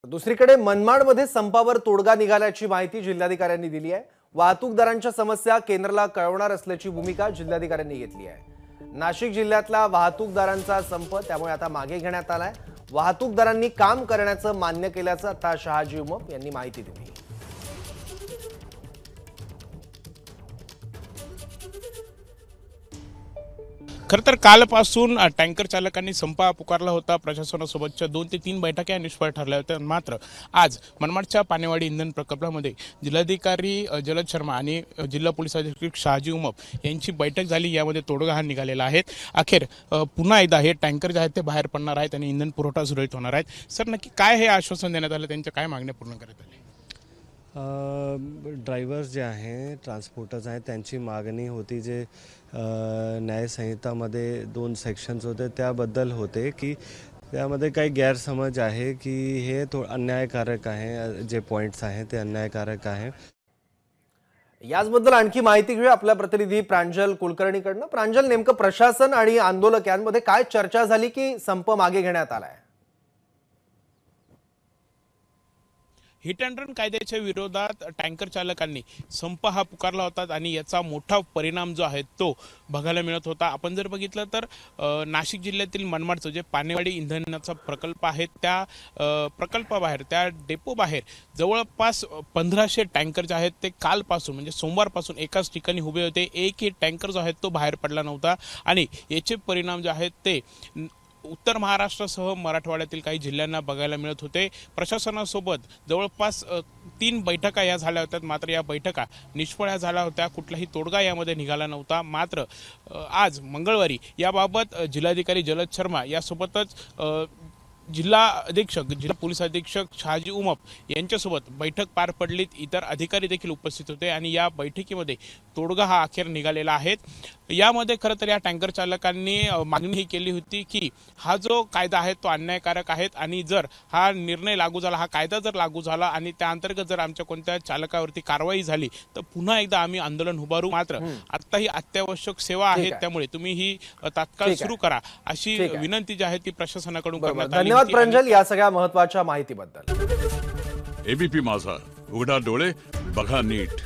दुसरीकडे मनमाडमध्ये संपावर तोडगा निघाल्याची माहिती जिल्हाधिकाऱ्यांनी दिली आहे। वाहतूकदारांच्या समस्या केंद्राला कळवणार असल्याची भूमिका जिल्हाधिकाऱ्यांनी घेतली आहे। नाशिक जिल्ह्यातला वाहतूकदारांचा संप त्यामुळे आता मागे घेण्यात आलाय। वाहतूकदारांनी काम करण्याचं मान्य केल्याचं आता शहाजी उमप यांनी माहिती दिली। खरं तर कालपासून टँकर चालकांनी संप पुकारला होता। प्रशासनासोबतच्या 2 ते 3 बैठका निष्फळ ठरल्या होत्या। मात्र आज मनमाडच्या पानेवाडी इंधन प्रकल्पामध्ये जिल्हाधिकारी जलद शर्मा आणि जिल्हा पोलीस अधीक्षक शहाजी उमप यांची बैठक झाली। यामध्ये तोडगा हा निघालेला आहे। अखेर पुन्हा एकदा हे टँकर जे आहेत ते बाहेर पडणार आहेत आणि इंधन पुरवठा सुरळीत होणार आहे। सर, नक्की काय हे आश्वासन देण्यात आलं, त्यांच्या काय मागण्या पूर्ण करण्यात आल्या? ड्रायव्हर्स जे आहे, ट्रान्सपोर्टर्स आहेत, त्यांची मागणी होती जे न्यायसंहितामध्ये 2 सेक्शन्स होते त्याबद्दल होते की त्यामध्ये काही गैरसमज आहे की हे अन्यायकारक आहे। जे पॉइंट्स आहेत ते अन्यायकारक आहे। याचबद्दल आणखी माहिती घेऊया आपल्या प्रतिनिधी प्रांजल कुलकर्णीकडनं। प्रांजल, नेमकं प्रशासन आणि आंदोलक यांमध्ये काय चर्चा झाली की संप मागे घेण्यात आलाय? हिट अँड रन कायद्याच्या विरोधात टँकर चालकांनी संप हा पुकारला होता आणि याचा मोठा परिणाम जो आहे तो बघायला मिळत होता। आपण जर बघितलं तर नाशिक जिल्ह्यातील मनमाडचं जे पानेवाडी इंधनाचा प्रकल्प आहे त्या प्रकल्पाबाहेर, त्या डेपो बाहेर जवळपास 1500 टँकर जे आहेत ते कालपासून म्हणजे सोमवारपासून एकाच ठिकाणी उभे होते। एकही टँकर जो आहे तो बाहेर पडला नव्हता आणि याचे परिणाम जे आहेत ते उत्तर महाराष्ट्रासह मराठवाड्यातील काही जिल्ह्यांना बघायला मिळत होते। प्रशासनासोबत जवळपास 3 बैठका या झाल्या होत्या। मात्र या बैठका निष्फळ झाल्या होत्या। कुठलाही तोडगा यामध्ये निघाला नव्हता। मात्र आज मंगळवारी याबाबत जिल्हाधिकारी जलद शर्मा यासोबतच जिल्हा अधीक्षक, जिल्हा पोलीस अधीक्षक शहाजी उमप यांच्यासोबत बैठक पार पडलीत। इतर अधिकारी देखील उपस्थित होते आणि या बैठकीमध्ये तोडगा हा अखेर निघालेला आहे। यामध्ये खरं तर या टँकर चालकांनी मागणी ही केली होती की हा जो कायदा आहे तो अन्यायकारक आहे आणि जर हा निर्णय लागू झाला, हा कायदा जर लागू झाला आणि त्या अंतर्गत जर आमच्या कोणत्या चालकावरती कारवाई झाली तर पुन्हा एकदा आम्ही आंदोलन उभारू। मात्र आता ही अत्यावश्यक सेवा आहे त्यामुळे तुम्ही ही तात्काळ सुरू करा अशी विनंती जी आहे ती प्रशासनाकडून करण्यात आली। धन्यवाद प्रांजल या सगळ्या महत्त्वाच्या माहितीबद्दल। एबीपी माझा, उघडा डोळे बघा नीट।